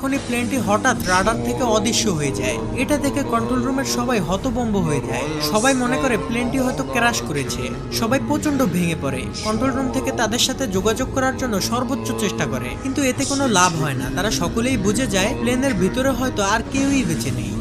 তখনই প্লেনটি হঠাৎ রাডার থেকে অদৃশ্য হয়ে যায়। এটা দেখে কন্ট্রোল রুমের সবাই হতভম্ব হয়ে যায়। সবাই মনে করে প্লেনটি হয়তো ক্র্যাশ করেছে। সবাই প্রচন্ড ভেঙে পড়ে। কন্ট্রোল রুম থেকে তাদের সাথে যোগাযোগ করার জন্য সর্বোচ্চ চেষ্টা করে, কিন্তু এতে কোনো লাভ হয় না। তারা সকলেই বুঝে যায় প্লেনের ভিতরে হয়তো আর কেউই বেঁচে নেই।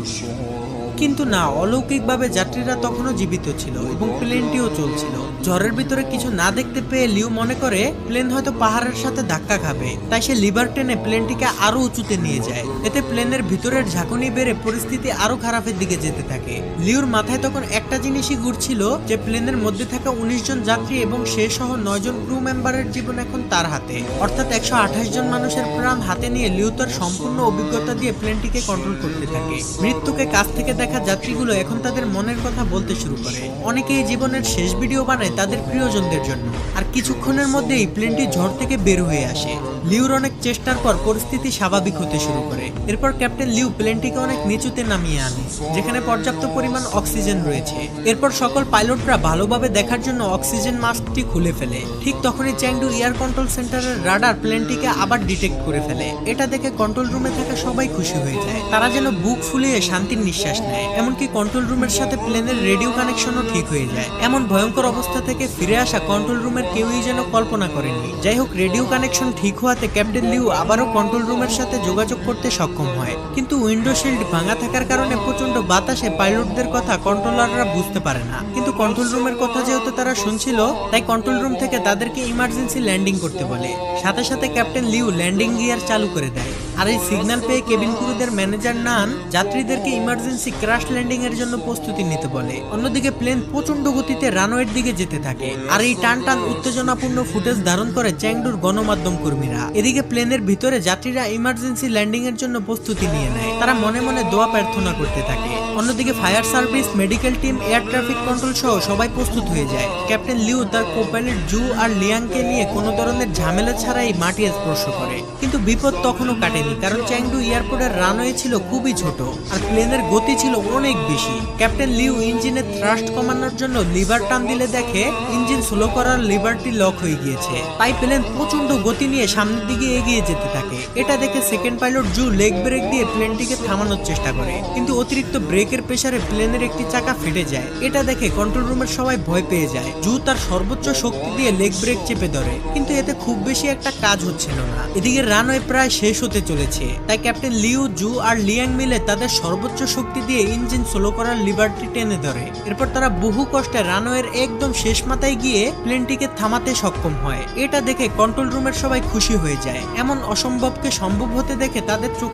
কিন্তু না, অলৌকিকভাবে যাত্রীরা তখনও জীবিত ছিল এবং প্লেনটিও চলছিল। ঝড়ের ভিতরে কিছু না দেখতে পেয়ে লিউ মনে করে প্লেন হয়তো পাহাড়ের সাথে ধাক্কা খাবে, তাই সে লিভার টেনে প্লেনটিকে আরো উঁচুতে নিয়ে যায়। এতে প্লেনের ভিতরের ঝাঁকুনি বেড়ে পরিস্থিতি আরো খারাপের দিকে যেতে থাকে। লিউর মাথায় তখন একটা জিনিসই ঘুরছিল যে প্লেনের মধ্যে থাকা 19 জন যাত্রী এবং সে সহ 9 জন ক্রু মেম্বারের জীবন এখন তার হাতে, অর্থাৎ 128 জন মানুষের প্রাণ হাতে নিয়ে লিউ তার সম্পূর্ণ অভিজ্ঞতা দিয়ে প্লেনটিকে কন্ট্রোল করতে থাকে। মৃত্যুকে কাছ থেকে দেখা যাত্রীগুলো এখন তাদের মনের কথা বলতে শুরু করে। অনেকেই জীবনের শেষ ভিডিও বানায় তাদের প্রিয়জনদের জন্য। আর কিছুক্ষণের মধ্যেই প্লেনটি ঝড় থেকে বের হয়ে আসে। লিউর অনেক চেষ্টার পর পরিস্থিতি স্বাভাবিক হতে শুরু করে। এরপর ক্যাপ্টেন লিউ প্লেনটিকে অনেক নিচুতে নামিয়ে আনে, যেখানে পর্যাপ্ত পরিমাণ অক্সিজেন রয়েছে। এরপর সকল পাইলটরা ভালোভাবে দেখার জন্য অক্সিজেন মাস্কটি খুলে ফেলে। ঠিক তখনই চ্যাংডু এয়ার কন্ট্রোল সেন্টারের রাডার প্লেনটিকে আবার ডিটেক্ট করে ফেলে। এটা দেখে কন্ট্রোল রুমে থাকা সবাই খুশি হয়ে যায়। তারা যেন বুক ফুলিয়ে শান্তির নিঃশ্বাস নেয়। এমনকি কন্ট্রোল রুমের সাথে প্লেনের রেডিও কানেকশনও ঠিক হয়ে যায়। এমন ভয়ঙ্কর অবস্থা থেকে ফিরে আসা কন্ট্রোল রুমের কেউই যেন কল্পনা করেনি। যাই হোক, রেডিও কানেকশন ঠিক হওয়াতে ক্যাপ্টেন লিউ আবারও কন্ট্রোল রুমের সাথে যোগাযোগ করতে সক্ষম হয়। কিন্তু উইন্ডো শিল্ড ভাঙা থাকার কারণে প্রচন্ড বাতাসে পাইলটদের কথা কন্ট্রোলাররা বুঝতে পারে না। কিন্তু কন্ট্রোল রুমের কথা যেহেতু তারা শুনছিল, তাই কন্ট্রোল রুম থেকে তাদেরকে ইমার্জেন্সি ল্যান্ডিং করতে বলে। সাথে সাথে ক্যাপ্টেন লিউ ল্যান্ডিং গিয়ার চালু করে দেয়। আর এই সিগন্যাল পেয়ে কেবিন ক্রুদের ম্যানেজার নান যাত্রীদেরকে ইমার্জেন্সি ক্র্যাশ ল্যান্ডিং এর জন্য প্রস্তুতি নিতে বলে। অন্যদিকে প্লেন প্রচন্ড গতিতে রানওয়ের দিকে যেতে থাকে। আর এই টান টান উত্তেজনাপূর্ণ ফুটেজ ধারণ করে চ্যাংডুর গণমাধ্যম কর্মীরা। এদিকে প্লেনের ভিতরে যাত্রীরা ইমার্জেন্সি ল্যান্ডিং এর জন্য প্রস্তুতি নিয়ে নেয়। তারা মনে মনে দোয়া প্রার্থনা করতে থাকে। অন্যদিকে fire service, medical team, air traffic control সহ সবাই প্রস্তুত হয়ে যায়। ক্যাপ্টেন লিউ তার কোপাইলট জু আর লিয়াংকে নিয়ে কোনো ধরনের ঝামেলা ছাড়াই মাটি স্পর্শ করে। কিন্তু বিপদ তখনও কাটেনি, কারণ চ্যাংডু এয়ারপোর্টের রানওয়ে ছিল খুবই ছোট আর প্লেনের গতি ছিল অনেক বেশি। ক্যাপ্টেন লিউ ইঞ্জিনের থ্রাস্ট কমানোর জন্য লিভার টান দিলে দেখে ইঞ্জিন স্লো করার লিভারটি লক হয়ে গিয়েছে। তাই প্লেন প্রচন্ড গতি নিয়ে সামনের দিকে এগিয়ে যেতে থাকে। এটা দেখে সেকেন্ড পাইলট জু লেগ ব্রেক দিয়ে প্লেনটিকে থামানোর চেষ্টা করে, কিন্তু অতিরিক্ত ব্রেকের প্রেসারে প্লেনের একটি চাকা ফেটে যায়। এটা দেখে কন্ট্রোল রুমের সবাই ভয় পেয়ে যায়। জু তার সর্বোচ্চ শক্তি দিয়ে লেগ ব্রেক চেপে ধরে, কিন্তু এতে খুব বেশি একটা কাজ হচ্ছিল না। এদিকে রানওয়ে প্রায় শেষ হতে চলেছে, তাই ক্যাপ্টেন লিউ, জু আর লিয়াং মিলে তাদের সর্বোচ্চ শক্তি দিয়ে ইঞ্জিন স্লো করার লিভারটি টেনে ধরে। এরপর তারা বহু কষ্টে রানওয়ের একদম শেষ মাথায় গিয়ে প্লেনটিকে থামাতে সক্ষম হয়। এটা দেখে কন্ট্রোল রুমের সবাই খুশি হয়ে যায়। এমন অসম্ভবকে সম্ভব হতে দেখে তাদের চোখ